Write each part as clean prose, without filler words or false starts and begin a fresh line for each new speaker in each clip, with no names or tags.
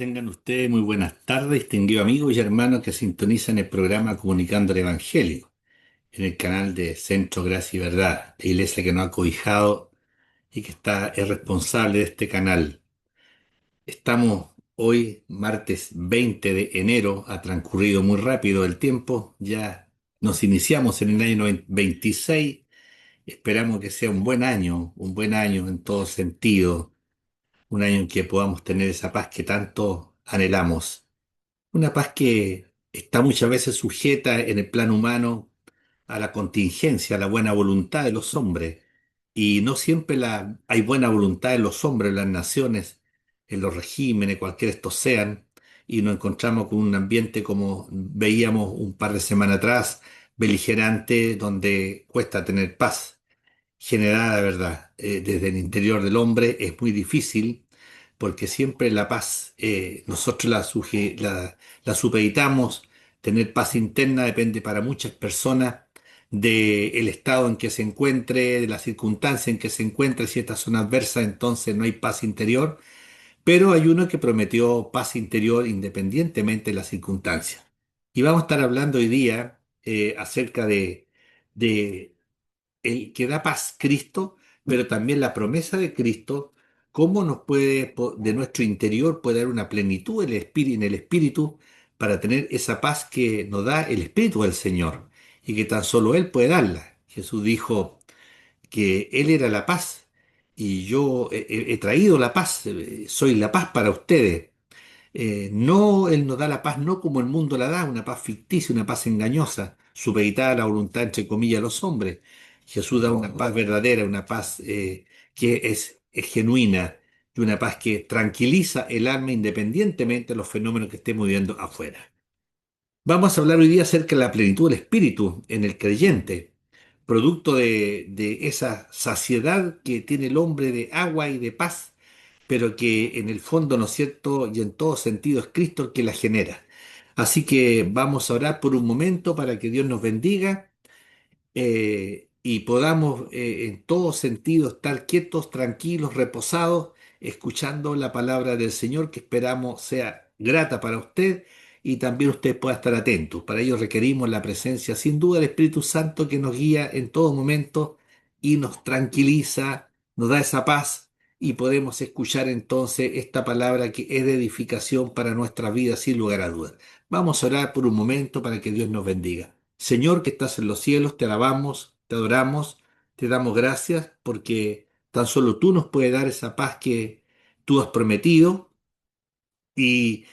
Tengan ustedes muy buenas tardes, distinguidos amigos y hermanos que sintonizan el programa Comunicando el Evangelio en el canal de Centro Gracia y Verdad, la iglesia que nos ha cobijado y que es responsable de este canal. Estamos hoy, martes 20 de enero, ha transcurrido muy rápido el tiempo, ya nos iniciamos en el año 26, esperamos que sea un buen año en todo sentido, un año en que podamos tener esa paz que tanto anhelamos. Una paz que está muchas veces sujeta en el plano humano a la contingencia, a la buena voluntad de los hombres. Y no siempre hay buena voluntad en los hombres, en las naciones, en los regímenes, cualquiera estos sean. Y nos encontramos con un ambiente como veíamos un par de semanas atrás, beligerante, donde cuesta tener paz generada, ¿verdad? Desde el interior del hombre es muy difícil porque siempre la paz, nosotros la supeditamos. Tener paz interna depende para muchas personas del estado en que se encuentre, de la circunstancia en que se encuentre. Si estas son adversas, entonces no hay paz interior, pero hay uno que prometió paz interior independientemente de las circunstancias. Y vamos a estar hablando hoy día acerca de el que da paz, Cristo, pero también la promesa de Cristo, cómo nos puede, de nuestro interior, puede dar una plenitud en el Espíritu para tener esa paz que nos da el Espíritu del Señor y que tan solo Él puede darla. Jesús dijo que Él era la paz y yo he traído la paz, soy la paz para ustedes. No, Él nos da la paz no como el mundo la da, una paz ficticia, una paz engañosa, supeditada a la voluntad, entre comillas, de los hombres. Jesús da una paz verdadera, una paz que es genuina y una paz que tranquiliza el alma independientemente de los fenómenos que estemos viviendo afuera. Vamos a hablar hoy día acerca de la plenitud del espíritu en el creyente, producto de esa saciedad que tiene el hombre de agua y de paz, pero que en el fondo, ¿no es cierto?, y en todo sentido es Cristo el que la genera. Así que vamos a orar por un momento para que Dios nos bendiga y podamos en todo sentido estar quietos, tranquilos, reposados, escuchando la palabra del Señor que esperamos sea grata para usted y también usted pueda estar atento. Para ello requerimos la presencia sin duda del Espíritu Santo que nos guía en todo momento y nos tranquiliza, nos da esa paz y podemos escuchar entonces esta palabra que es de edificación para nuestra vida sin lugar a dudas. Vamos a orar por un momento para que Dios nos bendiga. Señor que estás en los cielos, te alabamos, te adoramos, te damos gracias porque tan solo tú nos puedes dar esa paz que tú has prometido y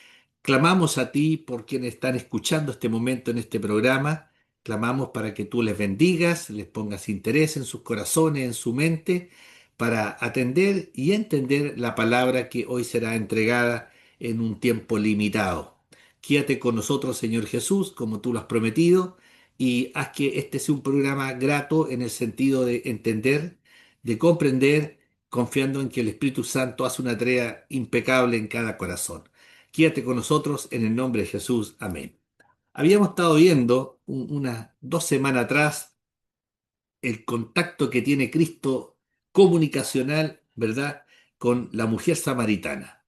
clamamos a ti por quienes están escuchando este momento en este programa. Clamamos para que tú les bendigas, les pongas interés en sus corazones, en su mente, para atender y entender la palabra que hoy será entregada en un tiempo limitado. Quédate con nosotros, Señor Jesús, como tú lo has prometido, y haz que este sea un programa grato en el sentido de entender, de comprender, confiando en que el Espíritu Santo hace una tarea impecable en cada corazón. Quédate con nosotros en el nombre de Jesús. Amén. Habíamos estado viendo unas 2 semanas atrás el contacto que tiene Cristo comunicacional, ¿verdad?, con la mujer samaritana.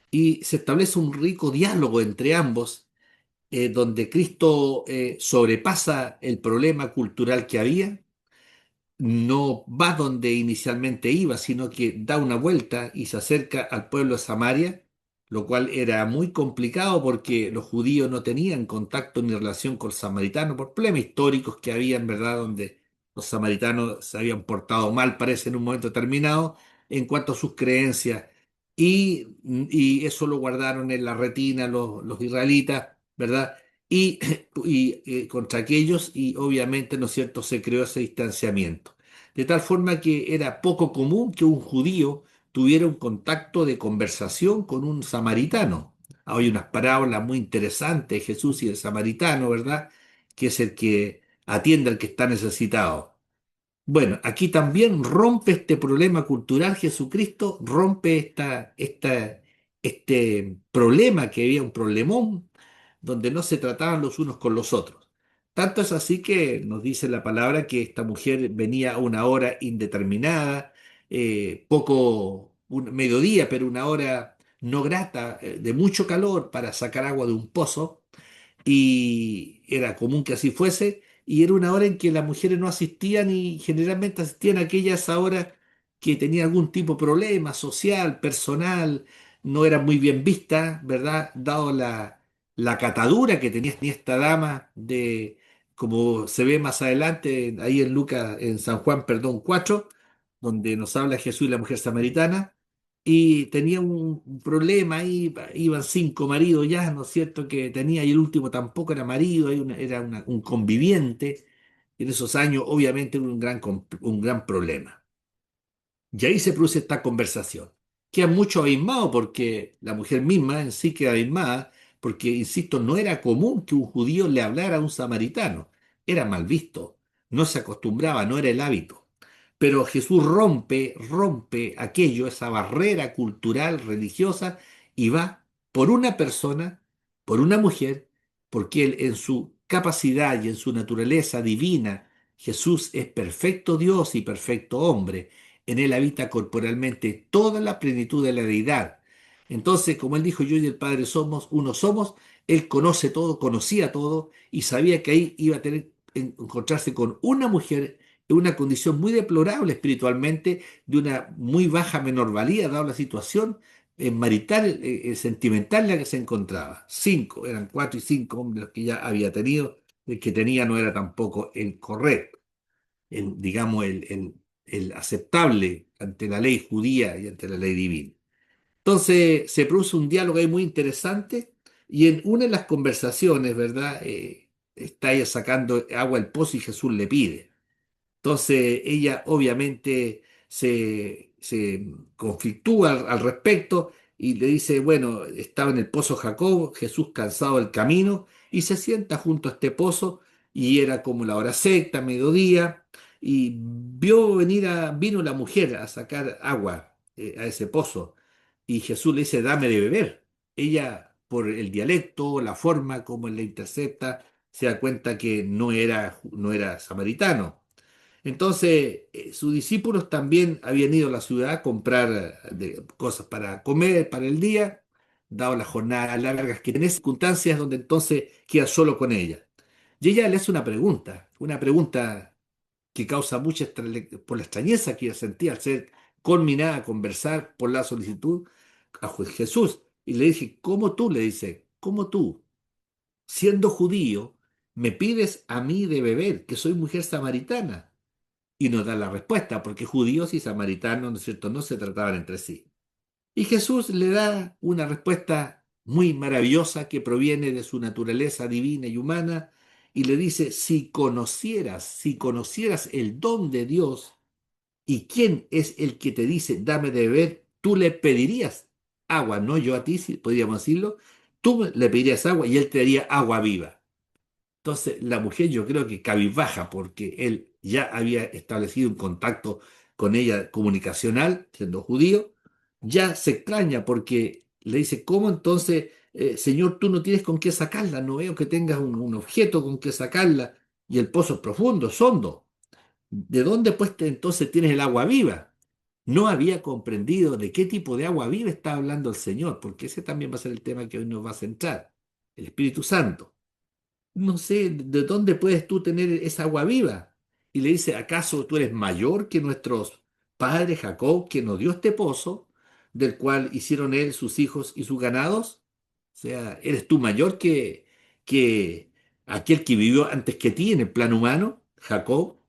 Y se establece un rico diálogo entre ambos, donde Cristo sobrepasa el problema cultural que había, no va donde inicialmente iba, sino que da una vuelta y se acerca al pueblo de Samaria, lo cual era muy complicado porque los judíos no tenían contacto ni relación con los samaritanos por problemas históricos que había, en verdad, donde los samaritanos se habían portado mal, parece, en un momento determinado, en cuanto a sus creencias. Y eso lo guardaron en la retina los israelitas, ¿verdad? Y, contra aquellos, y obviamente, ¿no es cierto?, se creó ese distanciamiento. De tal forma que era poco común que un judío tuviera un contacto de conversación con un samaritano. Hay unas parábolas muy interesantes de Jesús y el samaritano, ¿verdad? Que es el que atiende al que está necesitado. Bueno, aquí también rompe este problema cultural Jesucristo, rompe este problema que había, un problemón, donde no se trataban los unos con los otros. Tanto es así que nos dice la palabra que esta mujer venía a una hora indeterminada, mediodía, pero una hora no grata, de mucho calor para sacar agua de un pozo y era común que así fuese, y era una hora en que las mujeres no asistían y generalmente asistían a aquellas horas que tenían algún tipo de problema social, personal, no eran muy bien vistas, ¿verdad? Dado la catadura que tenía esta dama de, como se ve más adelante, ahí en Lucas, en San Juan, perdón, 4 donde nos habla Jesús y la mujer samaritana y tenía un problema ahí, iban 5 maridos ya, ¿no es cierto? Que tenía y el último tampoco era marido, era un conviviente. En esos años, obviamente, era un gran problema. Y ahí se produce esta conversación. Queda mucho abismado porque la mujer misma en sí queda abismada, porque, insisto, no era común que un judío le hablara a un samaritano. Era mal visto, no se acostumbraba, no era el hábito. Pero Jesús rompe aquello, esa barrera cultural, religiosa, y va por una persona, por una mujer, porque él en su capacidad y en su naturaleza divina, Jesús es perfecto Dios y perfecto hombre. En él habita corporalmente toda la plenitud de la deidad. Entonces, como él dijo, yo y el Padre somos, uno somos, él conoce todo, conocía todo y sabía que ahí iba a tener encontrarse con una mujer en una condición muy deplorable espiritualmente, de una muy baja menorvalía, dada la situación marital, sentimental en la que se encontraba. Cinco, eran cuatro y cinco hombres los que ya había tenido, el que tenía no era tampoco el correcto, digamos, el aceptable ante la ley judía y ante la ley divina. Entonces se produce un diálogo ahí muy interesante y en una de las conversaciones, ¿verdad? Está ella sacando agua del pozo y Jesús le pide. Entonces ella obviamente se conflictúa al respecto y le dice, bueno, estaba en el pozo Jacob, Jesús cansado del camino, y se sienta junto a este pozo y era como la hora sexta, mediodía, y vino la mujer a sacar agua a ese pozo y Jesús le dice, dame de beber. Ella, por el dialecto, la forma como él le intercepta, se da cuenta que no era samaritano. Entonces, sus discípulos también habían ido a la ciudad a comprar cosas para comer para el día, dado las jornadas largas que tiene, circunstancias donde entonces queda solo con ella. Y ella le hace una pregunta que causa por la extrañeza que ella sentía al ser conminada a conversar por la solicitud a Jesús. Y le dije, ¿cómo tú? Le dice, ¿cómo tú, siendo judío, me pides a mí de beber, que soy mujer samaritana? Y nos da la respuesta, porque judíos y samaritanos, ¿no es cierto?, no se trataban entre sí. Y Jesús le da una respuesta muy maravillosa que proviene de su naturaleza divina y humana, y le dice, si conocieras el don de Dios y quién es el que te dice, dame de beber, tú le pedirías agua, no yo a ti, si podríamos decirlo, tú le pedirías agua y él te daría agua viva. Entonces, la mujer yo creo que cabizbaja porque él ya había establecido un contacto con ella comunicacional, siendo judío, ya se extraña porque le dice, ¿cómo entonces, Señor, tú no tienes con qué sacarla? No veo que tengas un objeto con qué sacarla y el pozo es profundo, es hondo. ¿De dónde pues entonces tienes el agua viva? No había comprendido de qué tipo de agua viva está hablando el Señor, porque ese también va a ser el tema que hoy nos va a centrar, el Espíritu Santo. No sé, ¿de dónde puedes tú tener esa agua viva? Y le dice, ¿acaso tú eres mayor que nuestros padres Jacob, que nos dio este pozo, del cual hicieron él, sus hijos y sus ganados? O sea, ¿eres tú mayor que aquel que vivió antes que ti en el plano humano, Jacob?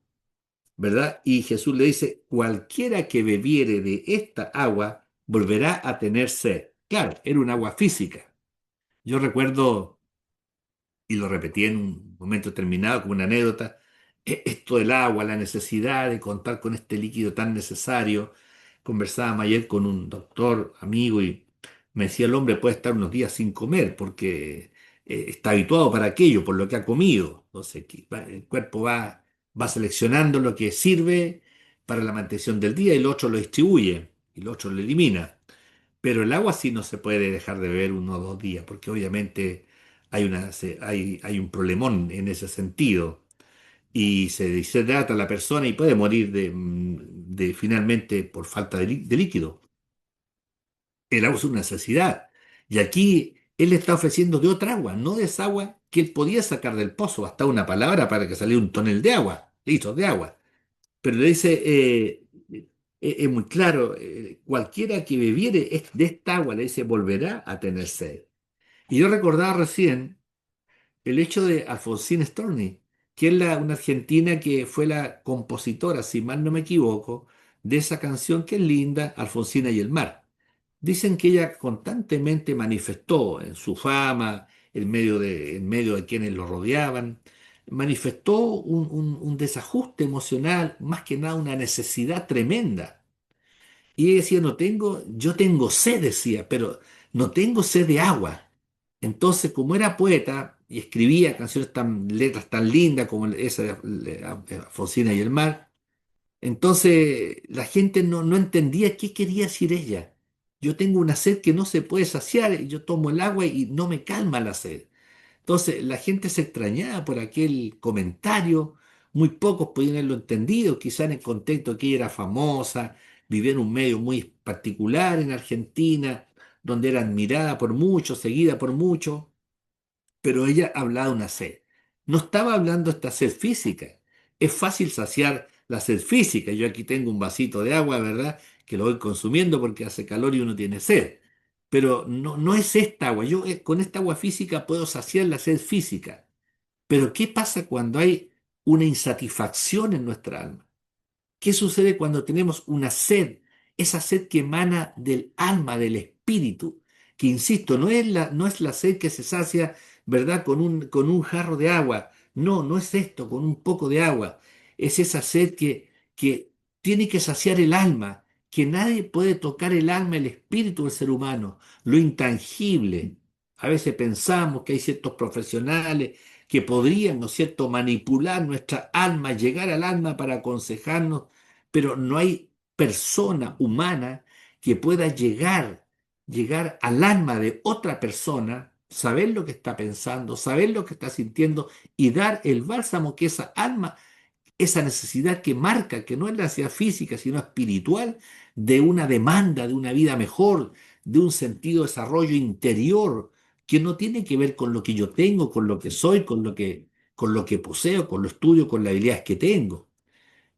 ¿Verdad? Y Jesús le dice, cualquiera que bebiere de esta agua volverá a tener sed. Claro, era un agua física. Yo recuerdo y lo repetí en un momento determinado como una anécdota, esto del agua, la necesidad de contar con este líquido tan necesario. Conversábamos ayer con un doctor amigo y me decía el hombre puede estar unos días sin comer porque está habituado para aquello, por lo que ha comido. Entonces el cuerpo va seleccionando lo que sirve para la mantención del día y lo otro lo distribuye y lo otro lo elimina. Pero el agua sí no se puede dejar de beber 1 o 2 días, porque obviamente hay un problemón en ese sentido. Y se deshidrata la persona y puede morir de finalmente por falta de líquido. El agua es una necesidad. Y aquí él le está ofreciendo de otra agua, no de esa agua que él podía sacar del pozo. Bastaba una palabra para que saliera un tonel de agua, litros de agua. Pero le dice, es muy claro, cualquiera que bebiere de esta agua, le dice, volverá a tener sed. Y yo recordaba recién el hecho de Alfonsina Storni, que es una argentina que fue la compositora, si mal no me equivoco, de esa canción que es linda, Alfonsina y el mar. Dicen que ella constantemente manifestó en su fama, en medio de quienes lo rodeaban, manifestó un desajuste emocional, más que nada una necesidad tremenda. Y ella decía, yo tengo sed, decía, pero no tengo sed de agua. Entonces, como era poeta y escribía letras tan lindas como esa de Alfonsina y el mar, entonces la gente no entendía qué quería decir ella. Yo tengo una sed que no se puede saciar, y yo tomo el agua y no me calma la sed. Entonces la gente se extrañaba por aquel comentario, muy pocos podían haberlo entendido, quizá en el contexto que ella era famosa, vivía en un medio muy particular en Argentina, donde era admirada por muchos, seguida por muchos, pero ella hablaba de una sed. No estaba hablando de esta sed física. Es fácil saciar la sed física. Yo aquí tengo un vasito de agua, ¿verdad? Que lo voy consumiendo porque hace calor y uno tiene sed. Pero no es esta agua. Yo con esta agua física puedo saciar la sed física. Pero ¿qué pasa cuando hay una insatisfacción en nuestra alma? ¿Qué sucede cuando tenemos una sed? Esa sed que emana del alma, del espíritu, que insisto, no es la sed que se sacia, ¿verdad? Con un jarro de agua. No es esto, con un poco de agua. Es esa sed que tiene que saciar el alma, que nadie puede tocar el alma, el espíritu del ser humano, lo intangible. A veces pensamos que hay ciertos profesionales que podrían, ¿no es cierto?, manipular nuestra alma, llegar al alma para aconsejarnos, pero no hay persona humana que pueda llegar al alma de otra persona, saber lo que está pensando, saber lo que está sintiendo y dar el bálsamo que esa alma, esa necesidad que marca, que no es la necesidad física, sino espiritual, de una demanda, de una vida mejor, de un sentido de desarrollo interior, que no tiene que ver con lo que yo tengo, con lo que soy, con lo que poseo, con lo estudio, con las habilidades que tengo.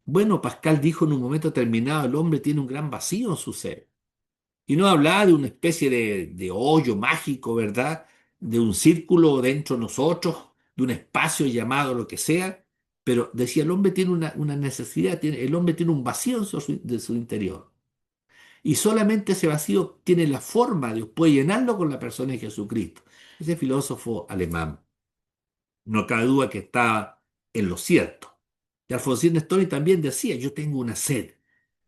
Bueno, Pascal dijo en un momento determinado, el hombre tiene un gran vacío en su ser. Y no hablaba de una especie de hoyo mágico, ¿verdad? De un círculo dentro de nosotros, de un espacio llamado lo que sea, pero decía, el hombre tiene una necesidad, el hombre tiene un vacío de su interior. Y solamente ese vacío tiene la forma de puede llenarlo con la persona de Jesucristo. Ese filósofo alemán. No cabe duda que estaba en lo cierto. Y Alfonsín Storni también decía, yo tengo una sed,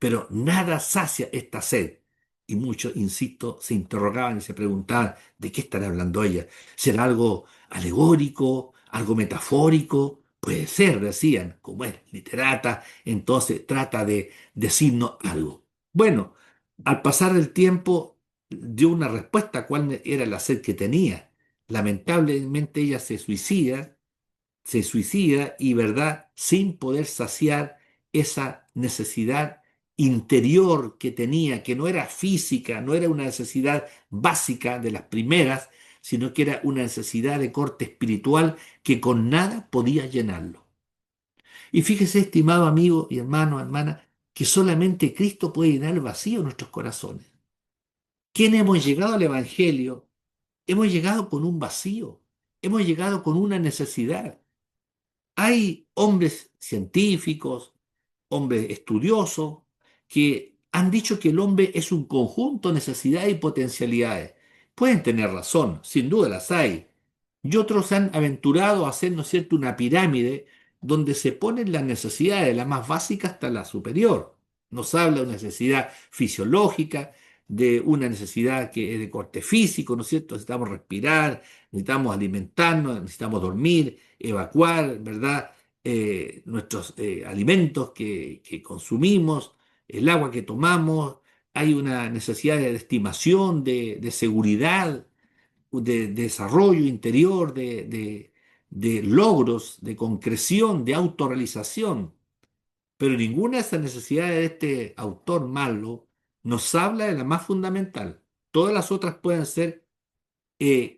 pero nada sacia esta sed. Y muchos, insisto, se interrogaban y se preguntaban, ¿de qué estará hablando ella? ¿Será algo alegórico, algo metafórico? Puede ser, decían, como es literata, entonces trata de decirnos algo. Bueno, al pasar del tiempo dio una respuesta a cuál era la sed que tenía. Lamentablemente ella se suicida y, ¿verdad? Sin poder saciar esa necesidad interior que tenía, que no era física, no era una necesidad básica de las primeras, sino que era una necesidad de corte espiritual que con nada podía llenarlo. Y fíjese, estimado amigo y hermano, hermana, que solamente Cristo puede llenar el vacío en nuestros corazones. ¿Quién hemos llegado al Evangelio? Hemos llegado con un vacío, hemos llegado con una necesidad. Hay hombres científicos, hombres estudiosos, que han dicho que el hombre es un conjunto de necesidades y potencialidades. Pueden tener razón, sin duda las hay. Y otros han aventurado a hacer, ¿no es cierto?, una pirámide donde se ponen las necesidades, de la más básica hasta la superior. Nos habla de una necesidad fisiológica, de una necesidad que es de corte físico, ¿no es cierto? Necesitamos respirar, necesitamos alimentarnos, necesitamos dormir, evacuar, ¿verdad? Nuestros alimentos que consumimos, el agua que tomamos, hay una necesidad de estimación, de seguridad, de desarrollo interior, de logros, de concreción, de autorrealización. Pero ninguna de esas necesidades de este autor malo nos habla de la más fundamental. todas las otras pueden ser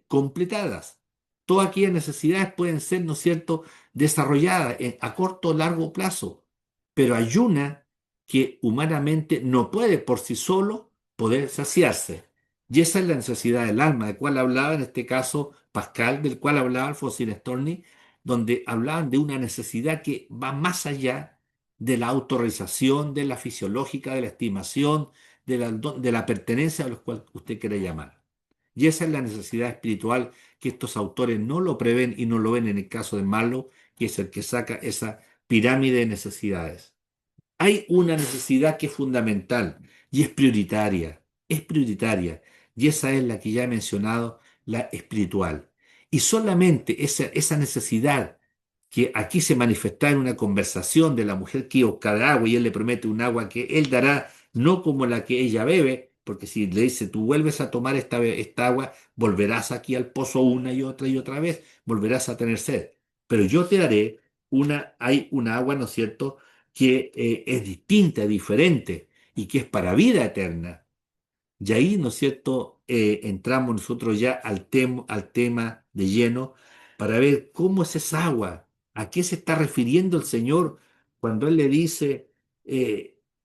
completadas. Todas aquellas necesidades pueden ser, ¿no es cierto?, desarrolladas a corto o largo plazo, pero hay una que humanamente no puede por sí solo poder saciarse. Y esa es la necesidad del alma, de cual hablaba en este caso Pascal, del cual hablaba Alfonsín Storni, donde hablaban de una necesidad que va más allá de la autorrealización, de la fisiológica, de la estimación, de la pertenencia a los cual usted quiere llamar. Y esa es la necesidad espiritual que estos autores no lo prevén y no lo ven en el caso de Marlowe, que es el que saca esa pirámide de necesidades. Hay una necesidad que es fundamental y es prioritaria, y esa es la que ya he mencionado, la espiritual. Y solamente esa necesidad que aquí se manifesta en una conversación de la mujer que iba a buscar agua y él le promete un agua que él dará no como la que ella bebe, porque si le dice tú vuelves a tomar esta agua, volverás aquí al pozo una y otra vez, volverás a tener sed. Pero yo te daré hay una agua, ¿no es cierto?, que es distinta, diferente y que es para vida eterna. Y ahí, ¿no es cierto?, entramos nosotros ya al tema de lleno para ver cómo es esa agua, a qué se está refiriendo el Señor cuando Él le dice,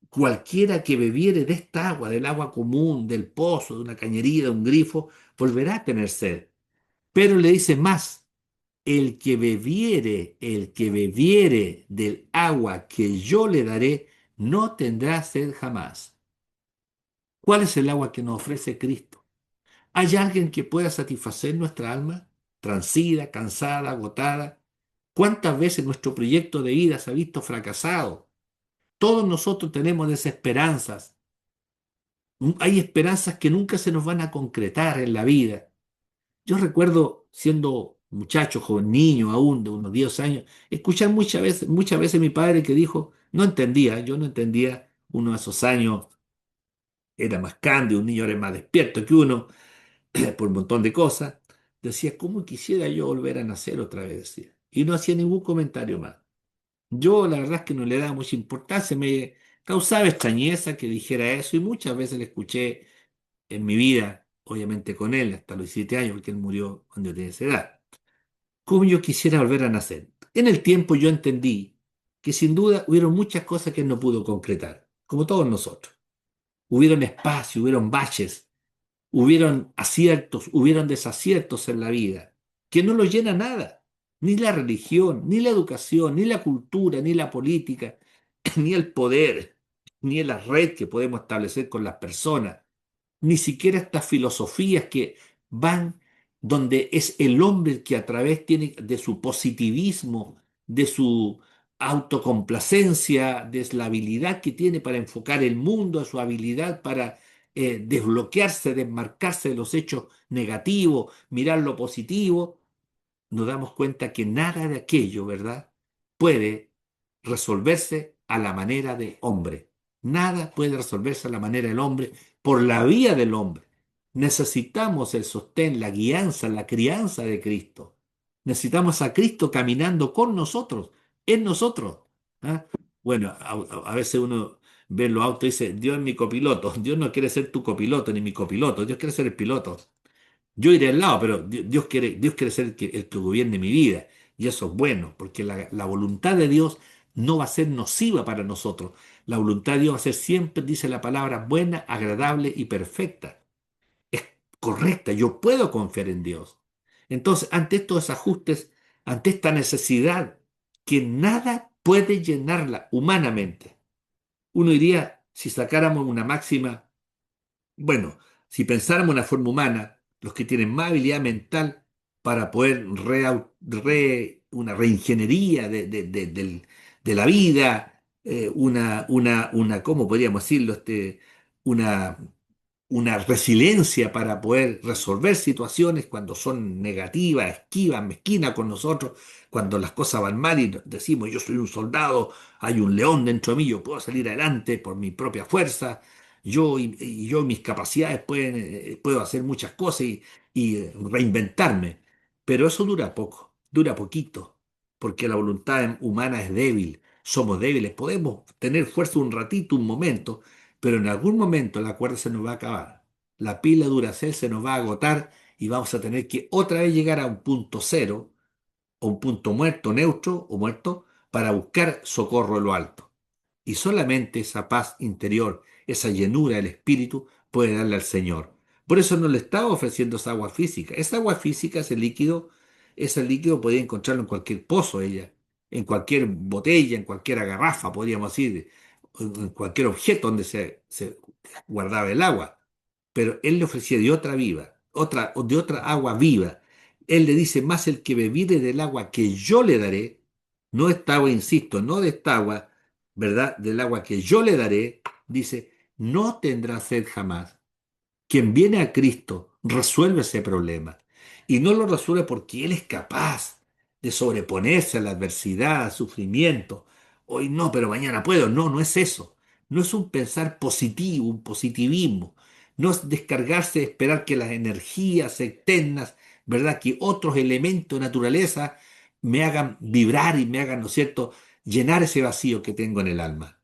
cualquiera que bebiere de esta agua, del agua común, del pozo, de una cañería, de un grifo, volverá a tener sed. Pero le dice más, el que bebiere del agua que yo le daré, no tendrá sed jamás. ¿Cuál es el agua que nos ofrece Cristo? ¿Hay alguien que pueda satisfacer nuestra alma, transida, cansada, agotada? ¿Cuántas veces nuestro proyecto de vida se ha visto fracasado? Todos nosotros tenemos desesperanzas. Hay esperanzas que nunca se nos van a concretar en la vida. Yo recuerdo siendo muchacho, joven, niño aún, de unos 10 años, escuchar muchas veces a mi padre que dijo, no entendía, yo no entendía, uno de esos años era más cándido, un niño era más despierto que uno, por un montón de cosas, decía, ¿cómo quisiera yo volver a nacer otra vez? Decía. Y no hacía ningún comentario más. Yo la verdad es que no le daba mucha importancia, me causaba extrañeza que dijera eso y muchas veces le escuché en mi vida, obviamente con él, hasta los 17 años, porque él murió cuando yo tenía esa edad. ¿Cómo yo quisiera volver a nacer? En el tiempo yo entendí que sin duda hubieron muchas cosas que él no pudo concretar, como todos nosotros. Hubieron espacios, hubieron baches, hubieron aciertos, hubieron desaciertos en la vida, que no lo llena nada, ni la religión, ni la educación, ni la cultura, ni la política, ni el poder, ni la red que podemos establecer con las personas, ni siquiera estas filosofías que van donde es el hombre el que a través tiene de su positivismo, de su autocomplacencia, de la habilidad que tiene para enfocar el mundo, de su habilidad para desbloquearse, desmarcarse de los hechos negativos, mirar lo positivo, nos damos cuenta que nada de aquello, ¿verdad?, puede resolverse a la manera de hombre. Nada puede resolverse a la manera del hombre por la vía del hombre. Necesitamos el sostén, la guianza, la crianza de Cristo. Necesitamos a Cristo caminando con nosotros, en nosotros. ¿Ah? Bueno, a veces uno ve en los autos y dice, Dios es mi copiloto. Dios no quiere ser tu copiloto ni mi copiloto, Dios quiere ser el piloto. Yo iré al lado, pero Dios quiere ser el que gobierne mi vida. Y eso es bueno, porque la voluntad de Dios no va a ser nociva para nosotros. La voluntad de Dios va a ser siempre, dice la palabra, buena, agradable y perfecta. Es correcta, yo puedo confiar en Dios. Entonces, ante estos desajustes, ante esta necesidad que nada puede llenarla humanamente, uno diría, si sacáramos una máxima, bueno, si pensáramos en una forma humana, los que tienen más habilidad mental para poder una reingeniería de la vida, ¿cómo podríamos decirlo? Una, una resiliencia para poder resolver situaciones cuando son negativas, esquivas, mezquinas con nosotros, cuando las cosas van mal y decimos, yo soy un soldado, hay un león dentro de mí, yo puedo salir adelante por mi propia fuerza, yo y mis capacidades puedo hacer muchas cosas y reinventarme. Pero eso dura poco, dura poquito, porque la voluntad humana es débil, somos débiles, podemos tener fuerza un ratito, un momento, pero en algún momento la cuerda se nos va a acabar. la pila Duracell se nos va a agotar y vamos a tener que otra vez llegar a un punto cero o un punto muerto, neutro o muerto, para buscar socorro en lo alto. Y solamente esa paz interior, esa llenura del espíritu puede darle al Señor. Por eso no le estaba ofreciendo esa agua física. Esa agua física, ese líquido podía encontrarlo en cualquier pozo, ella, en cualquier botella, en cualquier garrafa, podríamos decir, en cualquier objeto donde se guardaba el agua. Pero él le ofrecía de otra viva, de otra agua viva. Él le dice, más el que bebiere del agua que yo le daré, no esta agua, insisto, no de esta agua, ¿verdad? Del agua que yo le daré, dice, no tendrá sed jamás. Quien viene a Cristo resuelve ese problema. Y no lo resuelve porque Él es capaz de sobreponerse a la adversidad, al sufrimiento. Hoy no, pero mañana puedo. No, no es eso. No es un pensar positivo, un positivismo. No es descargarse, esperar que las energías externas, ¿verdad? Que otros elementos de naturaleza me hagan vibrar y me hagan, ¿no es cierto?, llenar ese vacío que tengo en el alma.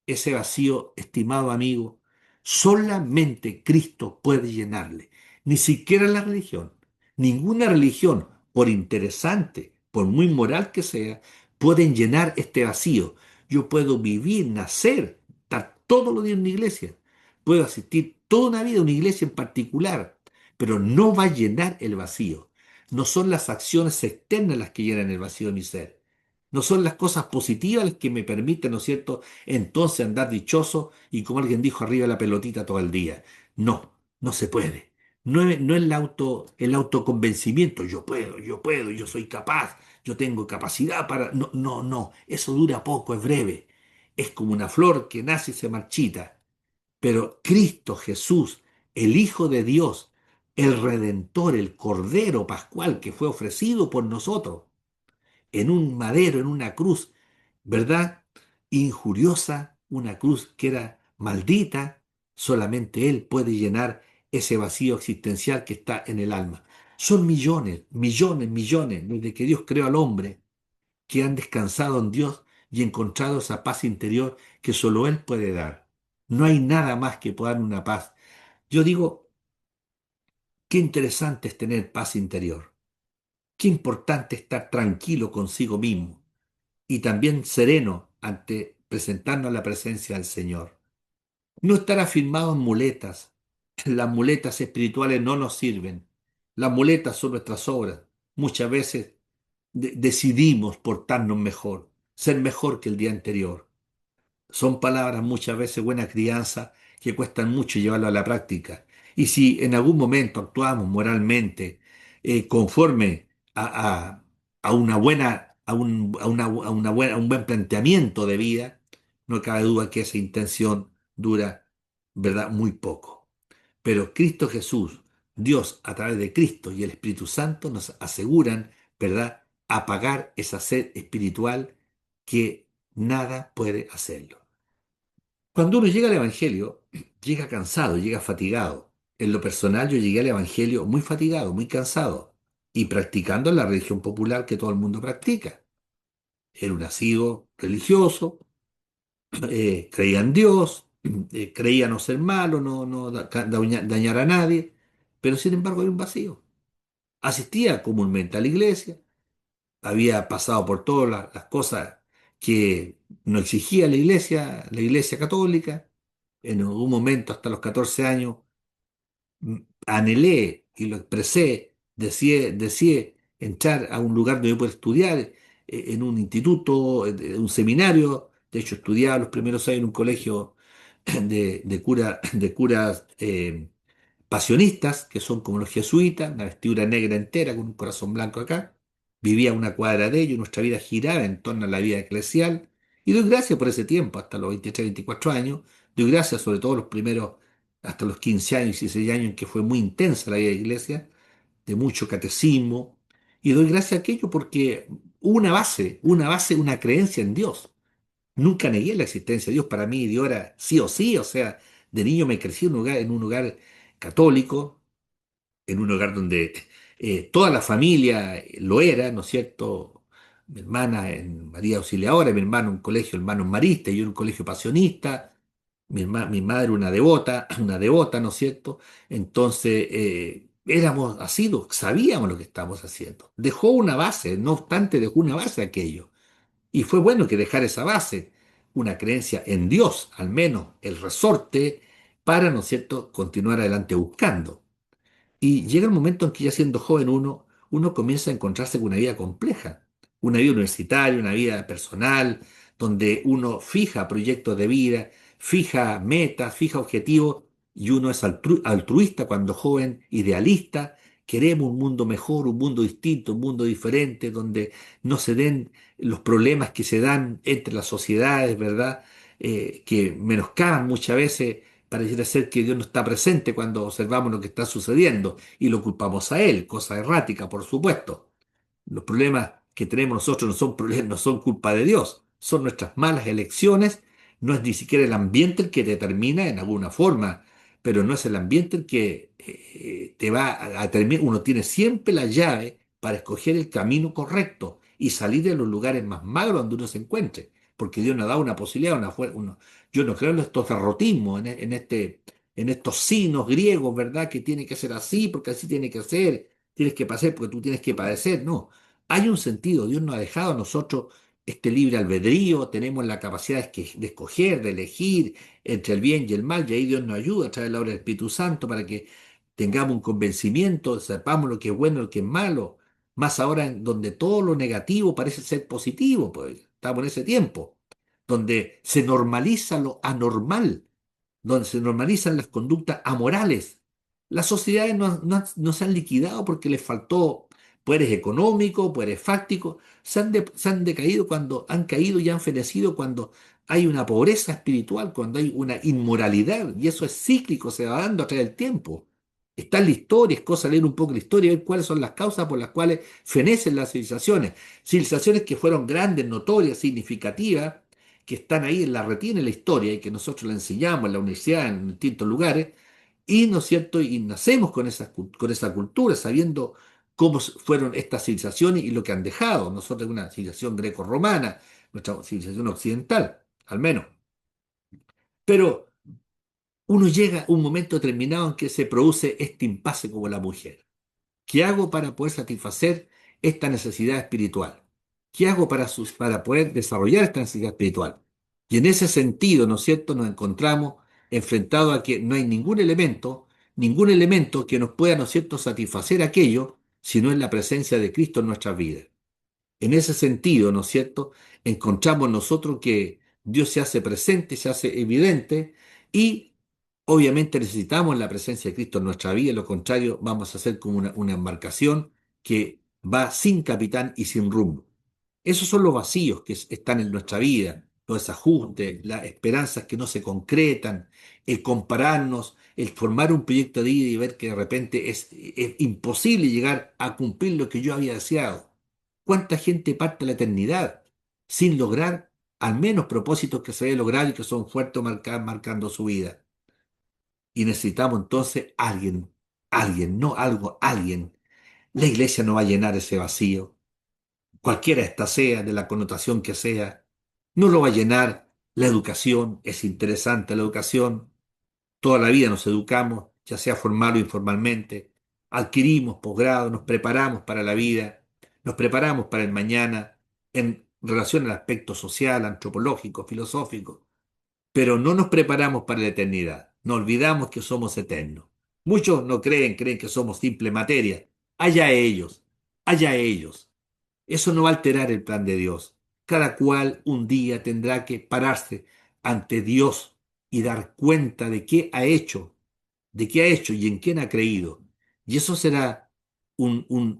Ese vacío, estimado amigo, solamente Cristo puede llenarle. Ni siquiera la religión. Ninguna religión, por interesante, por muy moral que sea, pueden llenar este vacío. Yo puedo vivir, nacer, estar todos los días en una iglesia. Puedo asistir toda una vida a una iglesia en particular, pero no va a llenar el vacío. No son las acciones externas las que llenan el vacío de mi ser. No son las cosas positivas las que me permiten, ¿no es cierto?, entonces andar dichoso y como alguien dijo arriba la pelotita todo el día. No, no se puede. No es el autoconvencimiento, yo puedo, yo soy capaz, yo tengo capacidad para... No, no, no, eso dura poco, es breve. Es como una flor que nace y se marchita. Pero Cristo Jesús, el Hijo de Dios, el Redentor, el Cordero Pascual que fue ofrecido por nosotros, en un madero, en una cruz, ¿verdad? Injuriosa, una cruz que era maldita, solamente Él puede llenar ese vacío existencial que está en el alma. Son millones, millones, millones, desde que Dios creó al hombre, que han descansado en Dios y encontrado esa paz interior que solo Él puede dar. No hay nada más que pueda dar una paz. Yo digo, qué interesante es tener paz interior. Qué importante estar tranquilo consigo mismo y también sereno ante presentarnos a la presencia del Señor. No estar afirmado en muletas. Las muletas espirituales no nos sirven. Las muletas son nuestras obras. Muchas veces decidimos portarnos mejor, ser mejor que el día anterior. Son palabras muchas veces buena crianza que cuestan mucho llevarlo a la práctica. Y si en algún momento actuamos moralmente conforme a una buena, a un buen planteamiento de vida, no cabe duda que esa intención dura, ¿verdad?, muy poco. Pero Cristo Jesús, Dios a través de Cristo y el Espíritu Santo nos aseguran, ¿verdad?, apagar esa sed espiritual que nada puede hacerlo. Cuando uno llega al Evangelio, llega cansado, llega fatigado. En lo personal, yo llegué al Evangelio muy fatigado, muy cansado, y practicando la religión popular que todo el mundo practica. Era un nacido religioso, creía en Dios, creía no ser malo, no dañar a nadie, pero sin embargo había un vacío. Asistía comúnmente a la iglesia, había pasado por todas las cosas que no exigía la iglesia católica. En algún momento, hasta los 14 años, anhelé y lo expresé, deseé entrar a un lugar donde yo pueda estudiar, en un instituto, en un seminario. De hecho, estudiaba los primeros años en un colegio de curas pasionistas, que son como los jesuitas, una vestidura negra entera con un corazón blanco acá. Vivía a una cuadra de ellos, nuestra vida giraba en torno a la vida eclesial. Y doy gracias por ese tiempo, hasta los 23, 24 años. Doy gracias sobre todo los primeros, hasta los 15 años, 16 años, en que fue muy intensa la vida de la iglesia, de mucho catecismo. Y doy gracias a aquello porque hubo una base, una creencia en Dios. Nunca negué la existencia de Dios. Para mí Dios era sí o sí. O sea, de niño me crecí en un lugar católico, en un hogar donde toda la familia lo era, ¿no es cierto? Mi hermana en María Auxiliadora, mi hermano en un colegio, hermano en Marista, y yo en un colegio pasionista. mi madre una devota, ¿no es cierto? Entonces, éramos asiduos, sabíamos lo que estábamos haciendo. Dejó una base, no obstante, dejó una base aquello. Y fue bueno que dejara esa base, una creencia en Dios, al menos el resorte, para, ¿no es cierto?, continuar adelante buscando. Y llega el momento en que ya siendo joven uno comienza a encontrarse con una vida compleja, una vida universitaria, una vida personal, donde uno fija proyectos de vida, fija metas, fija objetivos, y uno es altruista cuando joven, idealista. Queremos un mundo mejor, un mundo distinto, un mundo diferente, donde no se den los problemas que se dan entre las sociedades, ¿verdad? Que menoscaban muchas veces. Pareciera ser que Dios no está presente cuando observamos lo que está sucediendo y lo culpamos a Él, cosa errática, por supuesto. Los problemas que tenemos nosotros no son problemas, no son culpa de Dios, son nuestras malas elecciones, no es ni siquiera el ambiente el que determina en alguna forma, pero no es el ambiente el que te va a terminar. Uno tiene siempre la llave para escoger el camino correcto y salir de los lugares más magros donde uno se encuentre, porque Dios nos da una posibilidad, yo no creo en estos derrotismos, en estos signos griegos, ¿verdad? Que tiene que ser así, porque así tiene que ser, tienes que padecer porque tú tienes que padecer, no. Hay un sentido, Dios nos ha dejado a nosotros este libre albedrío, tenemos la capacidad de escoger, de elegir entre el bien y el mal, y ahí Dios nos ayuda a través de la obra del Espíritu Santo para que tengamos un convencimiento, sepamos lo que es bueno y lo que es malo, más ahora en donde todo lo negativo parece ser positivo, pues estamos en ese tiempo, donde se normaliza lo anormal, donde se normalizan las conductas amorales. Las sociedades no se han liquidado porque les faltó poderes económicos, poderes fácticos, se han decaído cuando han caído y han fenecido cuando hay una pobreza espiritual, cuando hay una inmoralidad, y eso es cíclico, se va dando a través del tiempo. Está en la historia, es cosa leer un poco la historia y ver cuáles son las causas por las cuales fenecen las civilizaciones. Civilizaciones que fueron grandes, notorias, significativas, que están ahí en la retina de la historia y que nosotros la enseñamos en la universidad, en distintos lugares, y, ¿no es cierto?, y nacemos con esa cultura, sabiendo cómo fueron estas civilizaciones y lo que han dejado. Nosotros una civilización greco-romana, nuestra civilización occidental, al menos. Pero uno llega a un momento determinado en que se produce este impasse como la mujer. ¿Qué hago para poder satisfacer esta necesidad espiritual? ¿Qué hago para poder desarrollar esta necesidad espiritual? Y en ese sentido, ¿no es cierto?, nos encontramos enfrentados a que no hay ningún elemento que nos pueda, ¿no es cierto?, satisfacer aquello si no es la presencia de Cristo en nuestras vidas. En ese sentido, ¿no es cierto?, encontramos nosotros que Dios se hace presente, se hace evidente y obviamente necesitamos la presencia de Cristo en nuestra vida, de lo contrario vamos a ser como una embarcación que va sin capitán y sin rumbo. Esos son los vacíos que están en nuestra vida, los desajustes, las esperanzas que no se concretan, el compararnos, el formar un proyecto de vida y ver que de repente es imposible llegar a cumplir lo que yo había deseado. ¿Cuánta gente parte a la eternidad sin lograr al menos propósitos que se había logrado y que son fuertes marcando su vida? Y necesitamos entonces alguien, no algo, alguien. La iglesia no va a llenar ese vacío, cualquiera esta sea, de la connotación que sea, no lo va a llenar. La educación es interesante, la educación, toda la vida nos educamos, ya sea formal o informalmente, adquirimos posgrado, nos preparamos para la vida, nos preparamos para el mañana en relación al aspecto social, antropológico, filosófico, pero no nos preparamos para la eternidad, no olvidamos que somos eternos. Muchos no creen que somos simple materia. Allá ellos, allá ellos. Eso no va a alterar el plan de Dios. Cada cual un día tendrá que pararse ante Dios y dar cuenta de qué ha hecho y en quién ha creído. Y eso será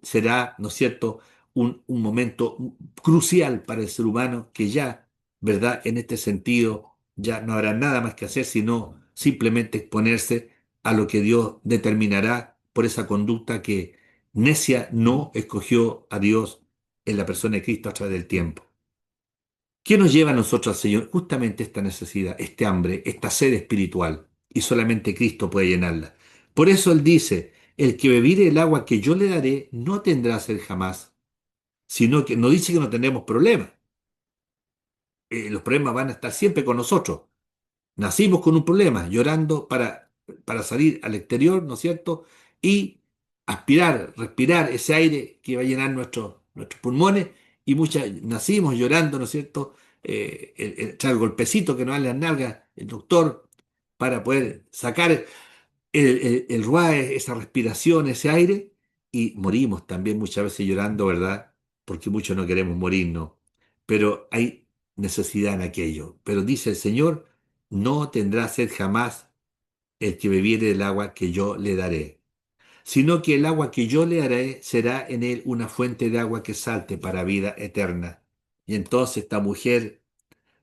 será, ¿no es cierto?, un momento crucial para el ser humano que ya, ¿verdad? En este sentido, ya no habrá nada más que hacer sino simplemente exponerse a lo que Dios determinará por esa conducta que necia no escogió a Dios en la persona de Cristo a través del tiempo. ¿Qué nos lleva a nosotros al Señor? Justamente esta necesidad, este hambre, esta sed espiritual, y solamente Cristo puede llenarla. Por eso Él dice, el que bebiere el agua que yo le daré no tendrá sed jamás, sino que no dice que no tendremos problemas. Los problemas van a estar siempre con nosotros, Nacimos con un problema, llorando para salir al exterior, ¿no es cierto? Y aspirar, respirar ese aire que va a llenar nuestros pulmones. Y muchas nacimos llorando, ¿no es cierto? El golpecito que nos dan las nalgas, el doctor, para poder sacar el ruae, esa respiración, ese aire, y morimos también muchas veces llorando, ¿verdad? Porque muchos no queremos morirnos, pero hay necesidad en aquello. Pero dice el Señor, no tendrá sed jamás el que bebiere del agua que yo le daré, sino que el agua que yo le daré será en él una fuente de agua que salte para vida eterna. Y entonces esta mujer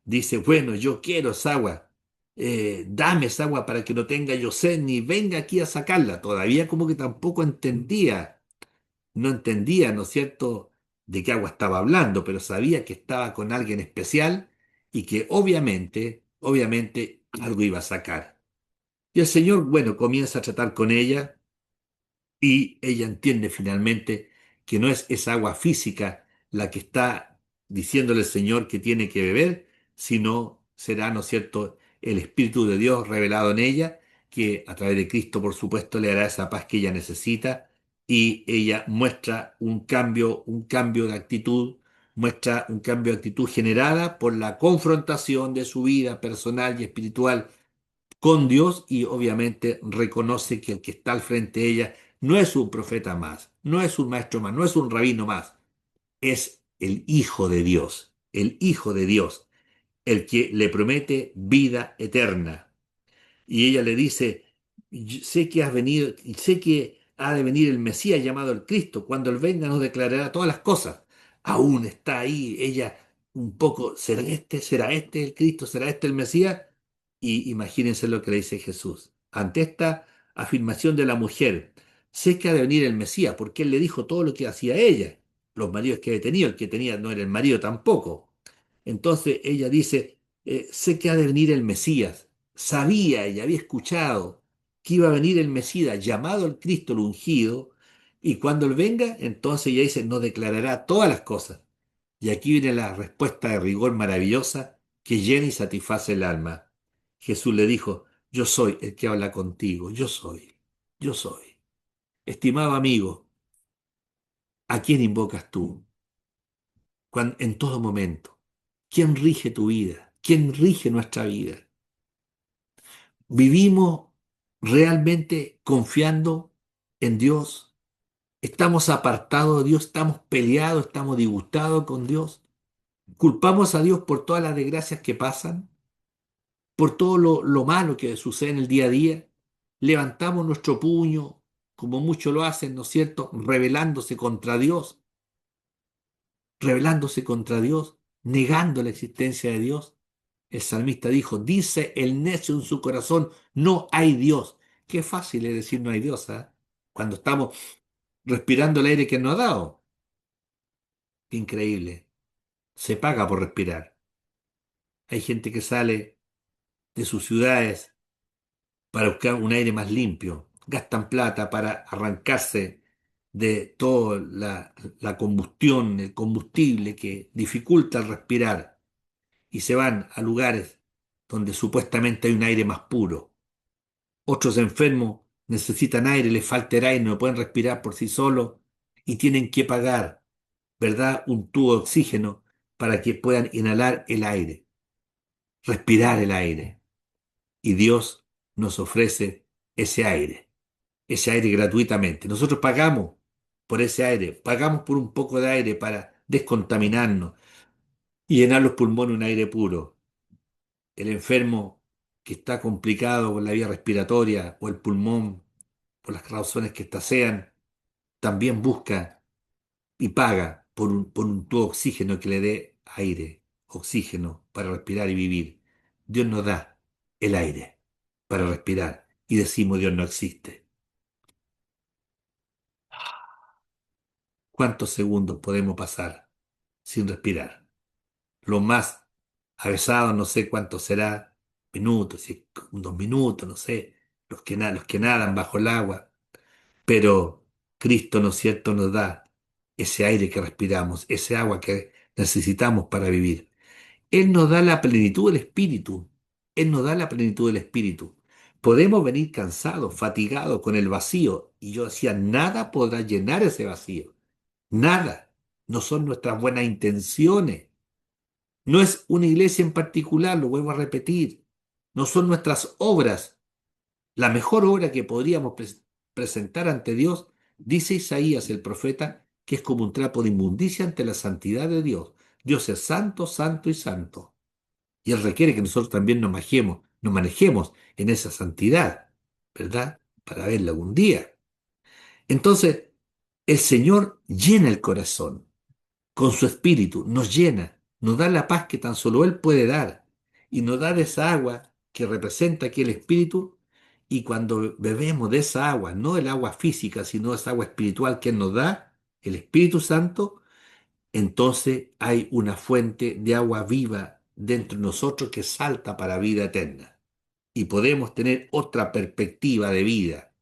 dice, bueno, yo quiero esa agua, dame esa agua para que no tenga yo sed ni venga aquí a sacarla. Todavía como que tampoco entendía, no entendía, ¿no es cierto?, de qué agua estaba hablando, pero sabía que estaba con alguien especial y que obviamente algo iba a sacar. Y el Señor, bueno, comienza a tratar con ella y ella entiende finalmente que no es esa agua física la que está diciéndole el Señor que tiene que beber, sino será, ¿no es cierto?, el Espíritu de Dios revelado en ella, que a través de Cristo, por supuesto, le hará esa paz que ella necesita y ella muestra un cambio de actitud, muestra un cambio de actitud generada por la confrontación de su vida personal y espiritual con Dios y obviamente reconoce que el que está al frente de ella no es un profeta más, no es un maestro más, no es un rabino más, es el Hijo de Dios, el Hijo de Dios, el que le promete vida eterna. Y ella le dice, sé que has venido, y sé que ha de venir el Mesías llamado el Cristo. Cuando Él venga nos declarará todas las cosas. Aún está ahí ella un poco, será este el Cristo? ¿Será este el Mesías? Y imagínense lo que le dice Jesús. Ante esta afirmación de la mujer, sé que ha de venir el Mesías, porque Él le dijo todo lo que hacía ella. Los maridos que había tenido, el que tenía no era el marido tampoco. Entonces ella dice, sé que ha de venir el Mesías. Sabía y había escuchado que iba a venir el Mesías llamado el Cristo, el ungido, y cuando él venga, entonces ella dice, nos declarará todas las cosas. Y aquí viene la respuesta de rigor maravillosa que llena y satisface el alma. Jesús le dijo, yo soy el que habla contigo, yo soy. Estimado amigo, ¿a quién invocas tú en todo momento? ¿Quién rige tu vida? ¿Quién rige nuestra vida? ¿Vivimos realmente confiando en Dios? ¿Estamos apartados de Dios? ¿Estamos peleados? ¿Estamos disgustados con Dios? ¿Culpamos a Dios por todas las desgracias que pasan? ¿Por todo lo malo que sucede en el día a día? ¿Levantamos nuestro puño, como muchos lo hacen, ¿no es cierto?, rebelándose contra Dios, negando la existencia de Dios. El salmista dijo, dice el necio en su corazón, no hay Dios. Qué fácil es decir no hay Dios, ¿ah? Cuando estamos respirando el aire que nos ha dado. Qué increíble. Se paga por respirar. Hay gente que sale de sus ciudades para buscar un aire más limpio. Gastan plata para arrancarse de toda la combustión, el combustible que dificulta el respirar y se van a lugares donde supuestamente hay un aire más puro. Otros enfermos necesitan aire, les falta el aire, no pueden respirar por sí solos y tienen que pagar, ¿verdad?, un tubo de oxígeno para que puedan inhalar el aire, respirar el aire. Y Dios nos ofrece ese aire gratuitamente. Nosotros pagamos por ese aire, pagamos por un poco de aire para descontaminarnos y llenar los pulmones de un aire puro. El enfermo que está complicado con la vía respiratoria o el pulmón, por las razones que éstas sean, también busca y paga por un tubo de oxígeno que le dé aire, oxígeno para respirar y vivir. Dios nos da el aire para respirar y decimos Dios no existe. ¿Cuántos segundos podemos pasar sin respirar? Lo más avesados, no sé cuánto será, minutos, si 2 minutos, no sé, los que nadan bajo el agua, pero Cristo, ¿no es cierto?, nos da ese aire que respiramos, ese agua que necesitamos para vivir. Él nos da la plenitud del Espíritu. Él nos da la plenitud del Espíritu. Podemos venir cansados, fatigados, con el vacío. Y yo decía, nada podrá llenar ese vacío. Nada. No son nuestras buenas intenciones. No es una iglesia en particular, lo vuelvo a repetir. No son nuestras obras. La mejor obra que podríamos presentar ante Dios, dice Isaías el profeta, que es como un trapo de inmundicia ante la santidad de Dios. Dios es santo, santo y santo. Y Él requiere que nosotros también nos manejemos en esa santidad, ¿verdad? Para verla algún día. Entonces, el Señor llena el corazón con su espíritu, nos llena, nos da la paz que tan solo Él puede dar y nos da de esa agua que representa aquí el espíritu. Y cuando bebemos de esa agua, no el agua física, sino esa agua espiritual que Él nos da, el Espíritu Santo, entonces hay una fuente de agua viva dentro de nosotros que salta para vida eterna. Y podemos tener otra perspectiva de vida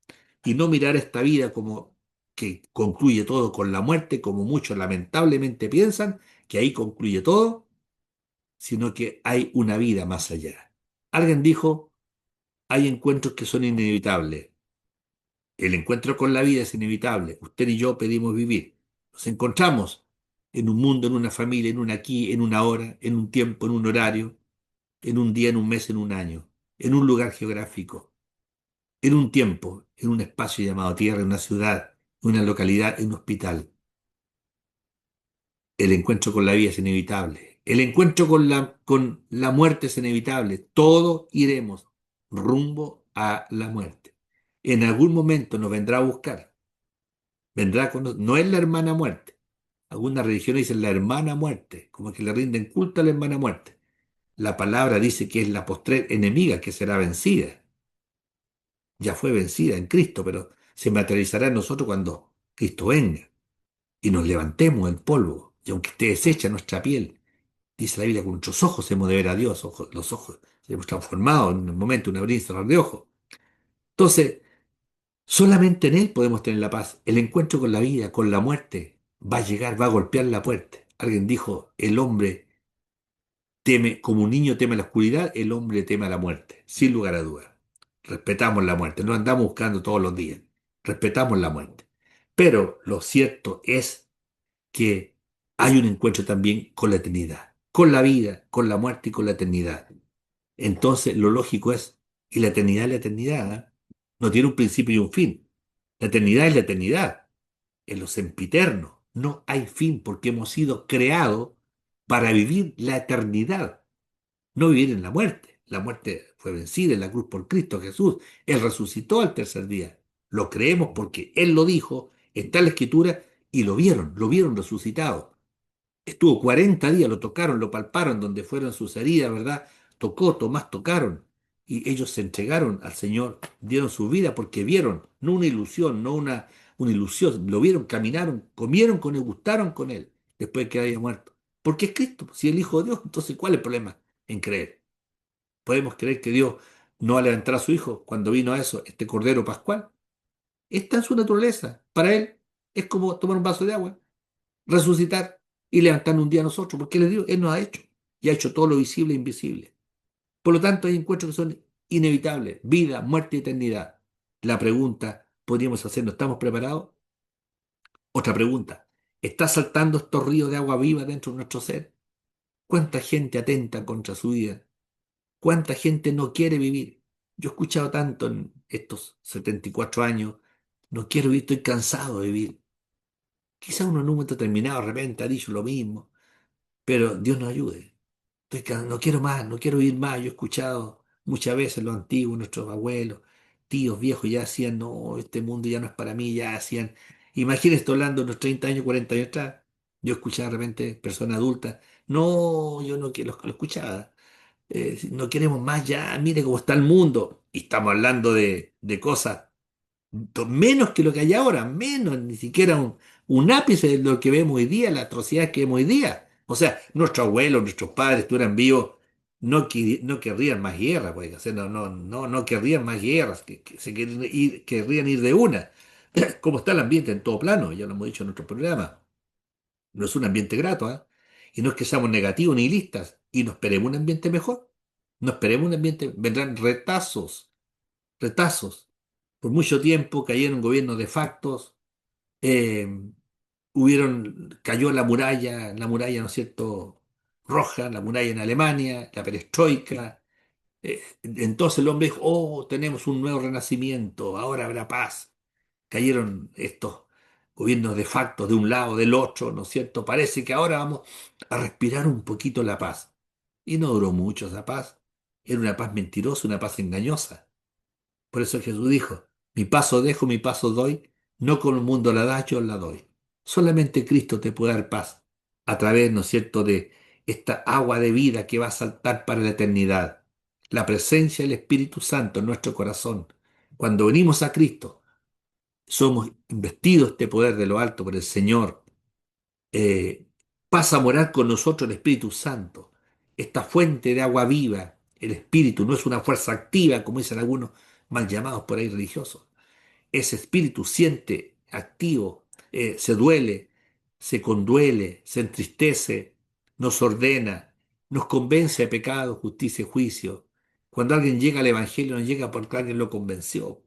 y no mirar esta vida como que concluye todo con la muerte, como muchos lamentablemente piensan, que ahí concluye todo, sino que hay una vida más allá. Alguien dijo, hay encuentros que son inevitables. El encuentro con la vida es inevitable. Usted y yo pedimos vivir. Nos encontramos en un mundo, en una familia, en un aquí, en una hora, en un tiempo, en un horario, en un día, en un mes, en un año, en un lugar geográfico, en un tiempo, en un espacio llamado tierra, en una ciudad, en una localidad, en un hospital. El encuentro con la vida es inevitable. El encuentro con la muerte es inevitable. Todos iremos rumbo a la muerte. En algún momento nos vendrá a buscar. Vendrá con no es la hermana muerte. Algunas religiones dicen la hermana muerte, como que le rinden culto a la hermana muerte. La palabra dice que es la postrer enemiga que será vencida. Ya fue vencida en Cristo, pero se materializará en nosotros cuando Cristo venga y nos levantemos del polvo. Y aunque esté deshecha nuestra piel, dice la Biblia, con nuestros ojos hemos de ver a Dios, los ojos se hemos transformado en un momento, un abrir y cerrar de ojos. Entonces, solamente en Él podemos tener la paz. El encuentro con la vida, con la muerte, va a llegar, va a golpear la puerta. Alguien dijo, el hombre teme, como un niño teme la oscuridad, el hombre teme a la muerte, sin lugar a dudas. Respetamos la muerte, no andamos buscando todos los días, respetamos la muerte. Pero lo cierto es que hay un encuentro también con la eternidad, con la vida, con la muerte y con la eternidad. Entonces, lo lógico es, y la eternidad es la eternidad, ¿eh? No tiene un principio y un fin. La eternidad es la eternidad, en lo sempiterno. No hay fin porque hemos sido creados para vivir la eternidad, no vivir en la muerte. La muerte fue vencida en la cruz por Cristo Jesús. Él resucitó al tercer día. Lo creemos porque Él lo dijo, está en la Escritura, y lo vieron resucitado. Estuvo 40 días, lo tocaron, lo palparon donde fueron sus heridas, ¿verdad? Tocó, Tomás tocaron. Y ellos se entregaron al Señor, dieron su vida porque vieron, no una ilusión, no una ilusión, lo vieron, caminaron, comieron con Él, gustaron con Él, después de que haya muerto. Porque es Cristo, si es el Hijo de Dios, entonces ¿cuál es el problema en creer? ¿Podemos creer que Dios no va a levantar a su Hijo cuando vino a eso, este Cordero Pascual? Está en su naturaleza. Para Él es como tomar un vaso de agua, resucitar y levantarnos un día a nosotros, porque Él nos ha hecho y ha hecho todo lo visible e invisible. Por lo tanto, hay encuentros que son inevitables, vida, muerte y eternidad. La pregunta, podríamos hacernos, ¿estamos preparados? Otra pregunta, ¿está saltando estos ríos de agua viva dentro de nuestro ser? ¿Cuánta gente atenta contra su vida? ¿Cuánta gente no quiere vivir? Yo he escuchado tanto en estos 74 años, no quiero vivir, estoy cansado de vivir. Quizá uno en un momento determinado de repente ha dicho lo mismo, pero Dios nos ayude. No quiero más, no quiero vivir más. Yo he escuchado muchas veces los antiguos, nuestros abuelos, tíos viejos ya hacían, no, este mundo ya no es para mí, ya hacían. Imagínense esto hablando de unos 30 años, 40 años atrás. Yo escuchaba de repente personas adultas, no, yo no quiero, lo escuchaba. No queremos más ya, mire cómo está el mundo. Y estamos hablando de cosas menos que lo que hay ahora, menos, ni siquiera un ápice de lo que vemos hoy día, la atrocidad que vemos hoy día. O sea, nuestros abuelos, nuestros padres, estuvieran vivos, no querrían más guerra, pues, o sea, no querrían más guerras, que se querrían ir de una. Como está el ambiente en todo plano, ya lo hemos dicho en nuestro programa. No es un ambiente grato, ¿ah? Y no es que seamos negativos ni listas y no esperemos un ambiente mejor. No esperemos un ambiente, vendrán retazos. Por mucho tiempo cayeron gobiernos de factos, eh, cayó la muralla, ¿no es cierto?, roja, la muralla en Alemania, la perestroika. Entonces el hombre dijo, oh, tenemos un nuevo renacimiento, ahora habrá paz. Cayeron estos gobiernos de facto de un lado, del otro, ¿no es cierto? Parece que ahora vamos a respirar un poquito la paz. Y no duró mucho esa paz. Era una paz mentirosa, una paz engañosa. Por eso Jesús dijo, mi paso dejo, mi paso doy, no con el mundo la da, yo la doy. Solamente Cristo te puede dar paz a través, ¿no es cierto?, de esta agua de vida que va a saltar para la eternidad. La presencia del Espíritu Santo en nuestro corazón. Cuando venimos a Cristo, somos investidos de este poder de lo alto por el Señor. eh, Pasa a morar con nosotros el Espíritu Santo. Esta fuente de agua viva, el Espíritu, no es una fuerza activa, como dicen algunos mal llamados por ahí religiosos. Ese espíritu siente, activo, se duele, se conduele, se entristece, nos ordena, nos convence de pecado, justicia y juicio. Cuando alguien llega al Evangelio, no llega porque alguien lo convenció.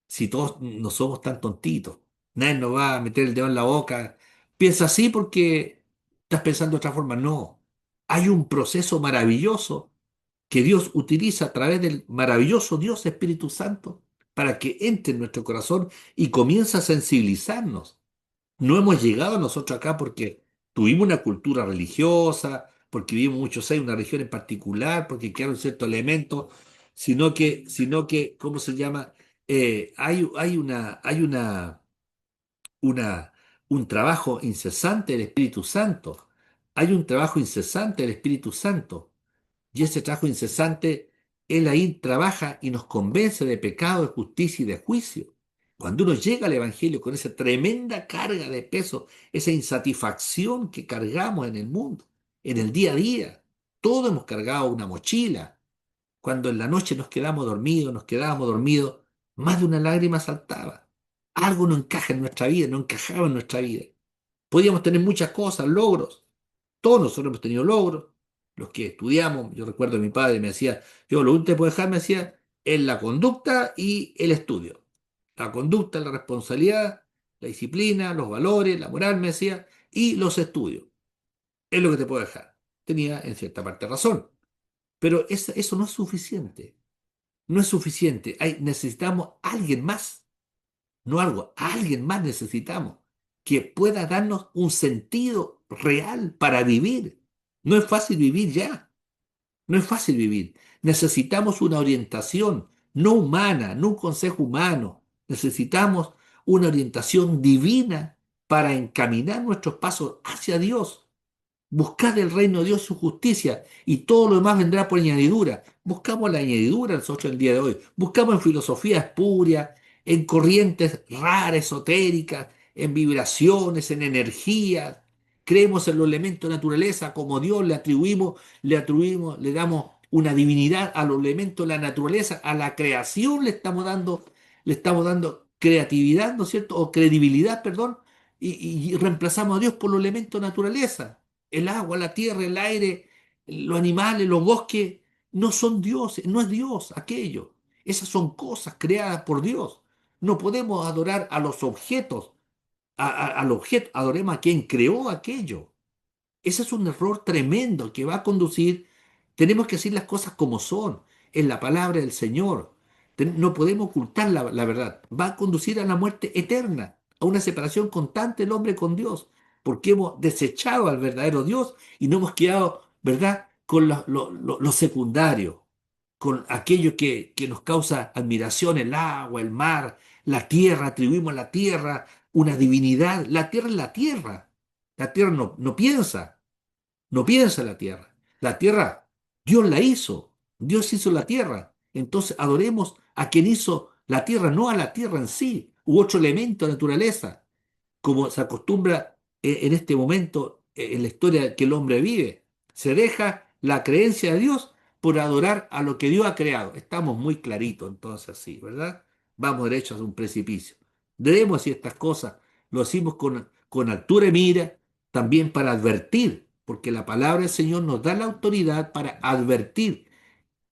Si todos no somos tan tontitos, nadie nos va a meter el dedo en la boca. Piensa así porque estás pensando de otra forma. No. Hay un proceso maravilloso que Dios utiliza a través del maravilloso Dios Espíritu Santo para que entre en nuestro corazón y comience a sensibilizarnos. No hemos llegado nosotros acá porque tuvimos una cultura religiosa, porque vivimos muchos años en una región en particular, porque quedaron ciertos elementos, sino que, ¿cómo se llama? Hay un trabajo incesante del Espíritu Santo. Hay un trabajo incesante del Espíritu Santo. Y ese trabajo incesante, Él ahí trabaja y nos convence de pecado, de justicia y de juicio. Cuando uno llega al Evangelio con esa tremenda carga de peso, esa insatisfacción que cargamos en el mundo, en el día a día, todos hemos cargado una mochila. Cuando en la noche nos quedábamos dormidos, más de una lágrima saltaba. Algo no encaja en nuestra vida, no encajaba en nuestra vida. Podíamos tener muchas cosas, logros, todos nosotros hemos tenido logros, los que estudiamos. Yo recuerdo a mi padre me decía, yo lo único que puedo dejar, me decía, es la conducta y el estudio. La conducta, la responsabilidad, la disciplina, los valores, la moral, me decía, y los estudios. Es lo que te puedo dejar. Tenía en cierta parte razón, pero eso no es suficiente. No es suficiente. Necesitamos alguien más, no algo, alguien más necesitamos que pueda darnos un sentido real para vivir. No es fácil vivir ya, no es fácil vivir. Necesitamos una orientación, no humana, no un consejo humano. Necesitamos una orientación divina para encaminar nuestros pasos hacia Dios. Buscad el reino de Dios, su justicia, y todo lo demás vendrá por añadidura. Buscamos la añadidura nosotros el día de hoy. Buscamos en filosofías espurias, en corrientes raras, esotéricas, en vibraciones, en energías. Creemos en los elementos de naturaleza como Dios le damos una divinidad a los elementos de la naturaleza, a la creación le estamos dando creatividad, ¿no es cierto? O credibilidad, perdón, y reemplazamos a Dios por los elementos de naturaleza. El agua, la tierra, el aire, los animales, los bosques, no son dioses, no es Dios aquello. Esas son cosas creadas por Dios. No podemos adorar a los objetos, al objeto, adoremos a quien creó aquello. Ese es un error tremendo que va a conducir, tenemos que decir las cosas como son, en la palabra del Señor. No podemos ocultar la verdad. Va a conducir a la muerte eterna, a una separación constante del hombre con Dios, porque hemos desechado al verdadero Dios y no hemos quedado, ¿verdad?, con lo secundario, con aquello que nos causa admiración, el agua, el mar, la tierra, atribuimos a la tierra una divinidad. La tierra es la tierra. La tierra no piensa. No piensa la tierra. La tierra, Dios la hizo. Dios hizo la tierra. Entonces adoremos a quien hizo la tierra, no a la tierra en sí, u otro elemento de naturaleza, como se acostumbra en este momento en la historia que el hombre vive. Se deja la creencia de Dios por adorar a lo que Dios ha creado. Estamos muy claritos entonces así, ¿verdad? Vamos derechos a un precipicio. Debemos decir estas cosas, lo decimos con altura y mira, también para advertir, porque la palabra del Señor nos da la autoridad para advertir.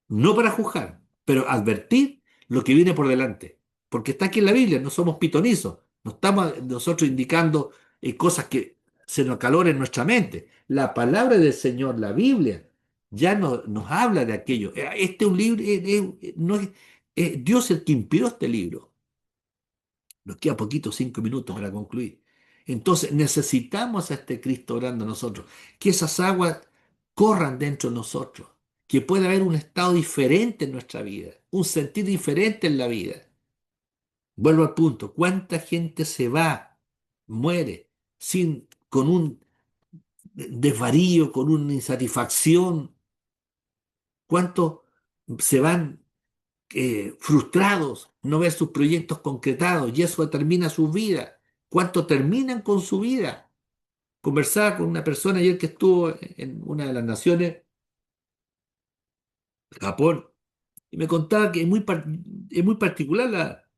no para juzgar, pero advertir lo que viene por delante. Porque está aquí en la Biblia, no somos pitonizos, no estamos nosotros indicando cosas que se nos caloren en nuestra mente. La palabra del Señor, la Biblia, ya nos habla de aquello. Este es un libro, no es, Dios el que inspiró este libro. Nos queda poquito, 5 minutos para concluir. Entonces necesitamos a este Cristo orando en nosotros, que esas aguas corran dentro de nosotros, que pueda haber un estado diferente en nuestra vida, un sentir diferente en la vida. Vuelvo al punto, ¿cuánta gente se va, muere, con un desvarío, con una insatisfacción? ¿Cuántos se van frustrados, no ver sus proyectos concretados y eso determina su vida? ¿Cuántos terminan con su vida? Conversaba con una persona ayer que estuvo en una de las naciones, Japón, y me contaba que es muy particular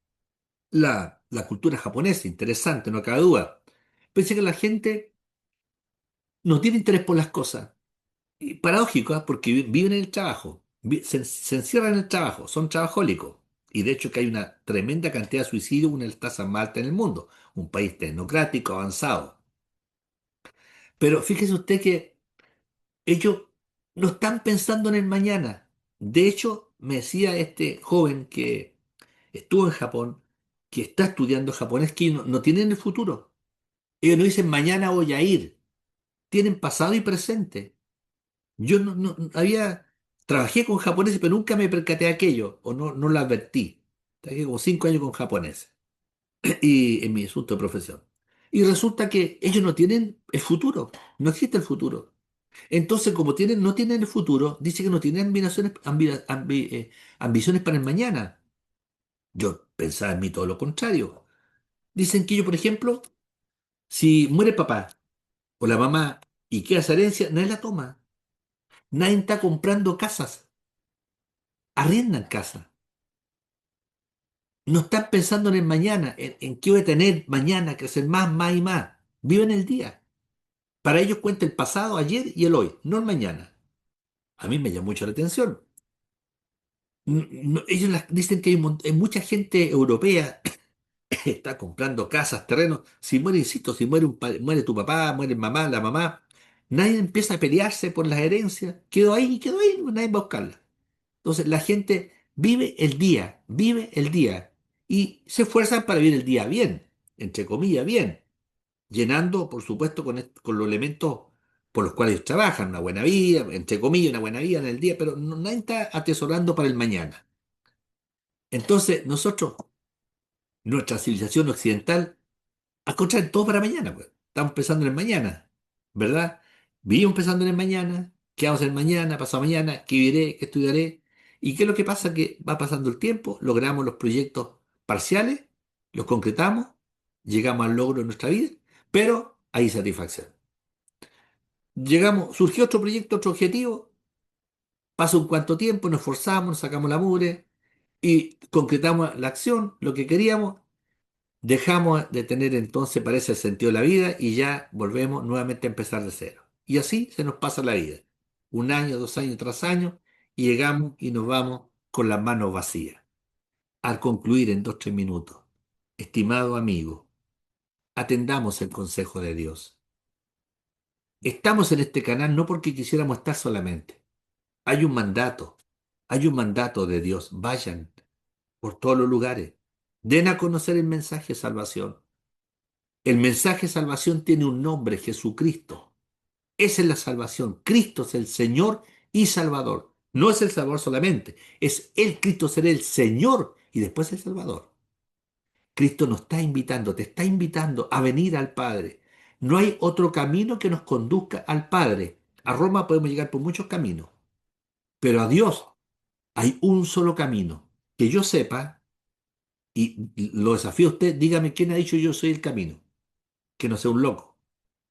la cultura japonesa, interesante, no cabe duda. Pensé que la gente no tiene interés por las cosas. Y paradójico, ¿ah? Porque viven en el trabajo, se encierran en el trabajo, son trabajólicos. Y de hecho que hay una tremenda cantidad de suicidios, una de las tasas más altas en el mundo, un país tecnocrático, avanzado. Pero fíjese usted que ellos no están pensando en el mañana. De hecho, me decía este joven que estuvo en Japón, que está estudiando japonés, que no tienen el futuro. Ellos no dicen mañana voy a ir, tienen pasado y presente. Yo trabajé con japoneses, pero nunca me percaté de aquello, o no lo advertí. Trabajé como 5 años con japoneses y en mi asunto de profesión. Y resulta que ellos no tienen el futuro, no existe el futuro. Entonces, como no tienen el futuro, dice que no tienen ambiciones para el mañana. Yo pensaba en mí todo lo contrario. Dicen que yo, por ejemplo, si muere papá o la mamá y queda esa herencia, nadie la toma. Nadie está comprando casas, arriendan casas. No están pensando en el mañana, en qué voy a tener mañana, que hacer más, más y más. Viven el día. Para ellos cuenta el pasado, ayer y el hoy, no el mañana. A mí me llama mucho la atención. Ellos dicen que hay mucha gente europea que está comprando casas, terrenos. Si muere, insisto, si muere tu papá, muere mamá, la mamá, nadie empieza a pelearse por las herencias. Quedó ahí, nadie va a buscarla. Entonces la gente vive el día y se esfuerzan para vivir el día bien, entre comillas, bien, llenando, por supuesto, con los elementos por los cuales ellos trabajan, una buena vida, entre comillas, una buena vida en el día, pero nadie está atesorando para el mañana. Entonces nosotros, nuestra civilización occidental, al contrario, todo para mañana, pues. Estamos pensando en el mañana, ¿verdad? Vivimos pensando en el mañana, qué vamos a hacer mañana, pasado mañana, qué viviré, qué estudiaré. ¿Y qué es lo que pasa? Que va pasando el tiempo, logramos los proyectos parciales, los concretamos, llegamos al logro de nuestra vida, pero hay satisfacción. Surgió otro proyecto, otro objetivo, pasa un cuanto tiempo, nos esforzamos, nos sacamos la mugre y concretamos la acción, lo que queríamos. Dejamos de tener entonces, parece, el sentido de la vida y ya volvemos nuevamente a empezar de cero. Y así se nos pasa la vida. Un año, 2 años tras año, y llegamos y nos vamos con las manos vacías. Al concluir en 2, 3 minutos, estimado amigo, atendamos el consejo de Dios. Estamos en este canal no porque quisiéramos estar solamente. Hay un mandato, hay un mandato de Dios. Vayan por todos los lugares. Den a conocer el mensaje de salvación. El mensaje de salvación tiene un nombre, Jesucristo. Esa es la salvación. Cristo es el Señor y Salvador. No es el Salvador solamente, es el Cristo ser el Señor y después el Salvador. Cristo nos está invitando, te está invitando a venir al Padre. No hay otro camino que nos conduzca al Padre. A Roma podemos llegar por muchos caminos, pero a Dios hay un solo camino. Que yo sepa, y lo desafío a usted, dígame quién ha dicho yo soy el camino. Que no sea un loco,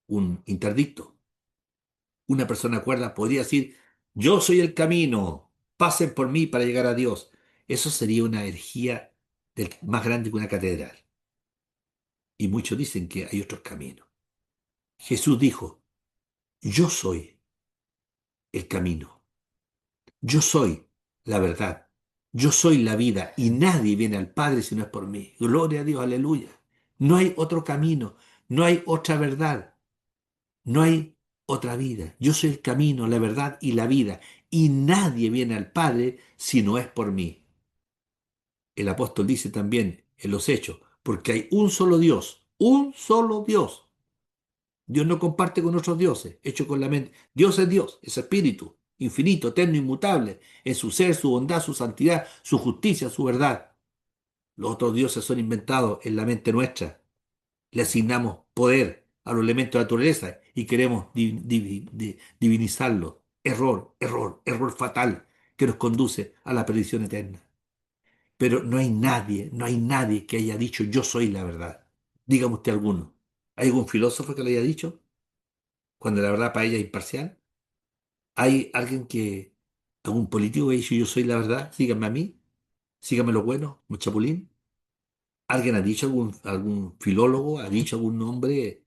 un interdicto. Una persona cuerda podría decir, yo soy el camino, pasen por mí para llegar a Dios. Eso sería una herejía más grande que una catedral. Y muchos dicen que hay otros caminos. Jesús dijo, yo soy el camino, yo soy. la verdad. Yo soy la vida y nadie viene al Padre si no es por mí. Gloria a Dios, aleluya. No hay otro camino, no hay otra verdad, no hay otra vida. Yo soy el camino, la verdad y la vida. Y nadie viene al Padre si no es por mí. El apóstol dice también en los Hechos, porque hay un solo Dios, un solo Dios. Dios no comparte con otros dioses, hecho con la mente. Dios, es espíritu, infinito, eterno, inmutable, en su ser, su bondad, su santidad, su justicia, su verdad. Los otros dioses son inventados en la mente nuestra. Le asignamos poder a los elementos de la naturaleza y queremos divinizarlos. Error, error, error fatal que nos conduce a la perdición eterna. Pero no hay nadie que haya dicho yo soy la verdad. Dígame usted alguno. ¿Hay algún filósofo que lo haya dicho? Cuando la verdad para ella es imparcial. ¿Hay alguien que, algún político que haya dicho yo soy la verdad? Síganme a mí, síganme lo bueno, un chapulín. ¿Alguien ha dicho, algún filólogo, ha dicho algún nombre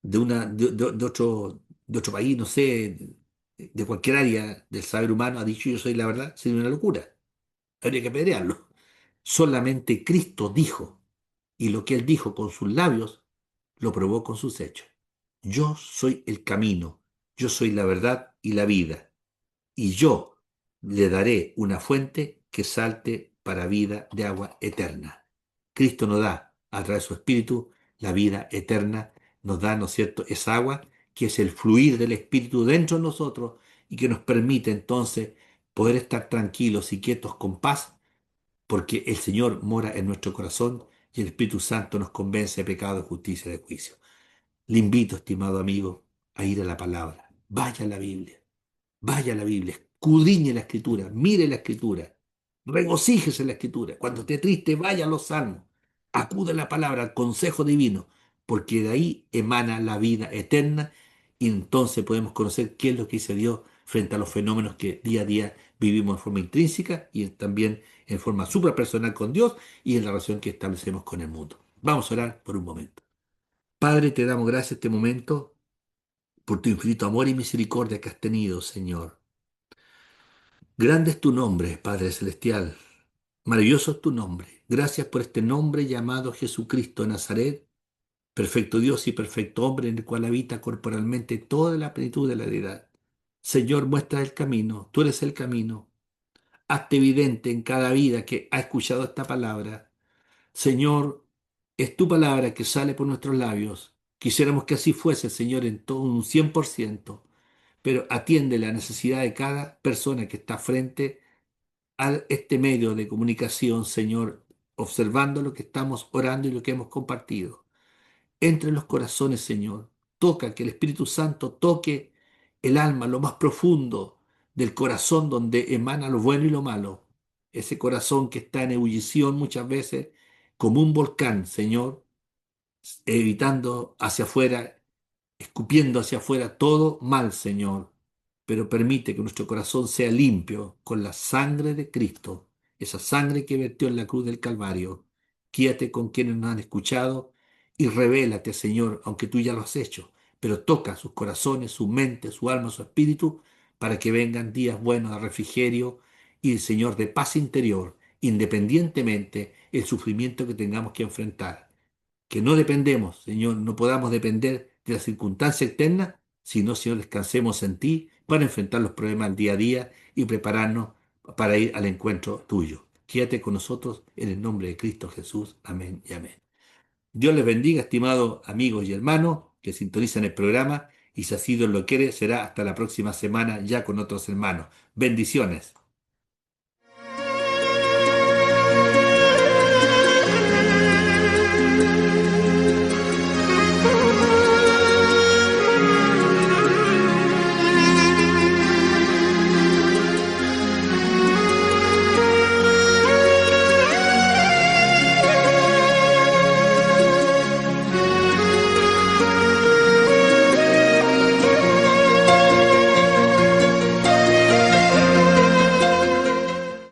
de otro país, no sé, de cualquier área del saber humano, ha dicho yo soy la verdad? Sería una locura. Habría que apedrearlo. Solamente Cristo dijo, y lo que él dijo con sus labios, lo probó con sus hechos. Yo soy el camino, yo soy la verdad y la vida, y yo le daré una fuente que salte para vida de agua eterna. Cristo nos da, a través de su Espíritu, la vida eterna, nos da, ¿no es cierto?, esa agua que es el fluir del Espíritu dentro de nosotros y que nos permite entonces poder estar tranquilos y quietos con paz porque el Señor mora en nuestro corazón y el Espíritu Santo nos convence de pecado, de justicia y de juicio. Le invito, estimado amigo, a ir a la palabra. Vaya a la Biblia, vaya a la Biblia, escudriñe la Escritura, mire la Escritura, regocíjese en la Escritura. Cuando esté triste, vaya a los salmos, acude a la palabra, al consejo divino, porque de ahí emana la vida eterna y entonces podemos conocer qué es lo que dice Dios frente a los fenómenos que día a día vivimos en forma intrínseca y también en forma suprapersonal con Dios y en la relación que establecemos con el mundo. Vamos a orar por un momento. Padre, te damos gracias este momento por tu infinito amor y misericordia que has tenido, Señor. Grande es tu nombre, Padre Celestial. Maravilloso es tu nombre. Gracias por este nombre llamado Jesucristo de Nazaret, perfecto Dios y perfecto hombre en el cual habita corporalmente toda la plenitud de la deidad. Señor, muestra el camino. Tú eres el camino. Hazte evidente en cada vida que ha escuchado esta palabra. Señor, es tu palabra que sale por nuestros labios. Quisiéramos que así fuese, Señor, en todo un 100%, pero atiende la necesidad de cada persona que está frente a este medio de comunicación, Señor, observando lo que estamos orando y lo que hemos compartido. Entre los corazones, Señor, toca que el Espíritu Santo toque el alma, lo más profundo del corazón donde emana lo bueno y lo malo. Ese corazón que está en ebullición muchas veces como un volcán, Señor, evitando hacia afuera, escupiendo hacia afuera todo mal, Señor, pero permite que nuestro corazón sea limpio con la sangre de Cristo, esa sangre que vertió en la cruz del Calvario. Quédate con quienes nos han escuchado y revélate, Señor, aunque tú ya lo has hecho, pero toca sus corazones, su mente, su alma, su espíritu, para que vengan días buenos de refrigerio y, Señor, de paz interior, independientemente el sufrimiento que tengamos que enfrentar que no dependemos, Señor, no podamos depender de las circunstancias externas, sino, Señor, descansemos en ti para enfrentar los problemas del día a día y prepararnos para ir al encuentro tuyo. Quédate con nosotros en el nombre de Cristo Jesús. Amén y amén. Dios les bendiga, estimados amigos y hermanos que sintonizan el programa y si así Dios lo quiere, será hasta la próxima semana ya con otros hermanos. Bendiciones.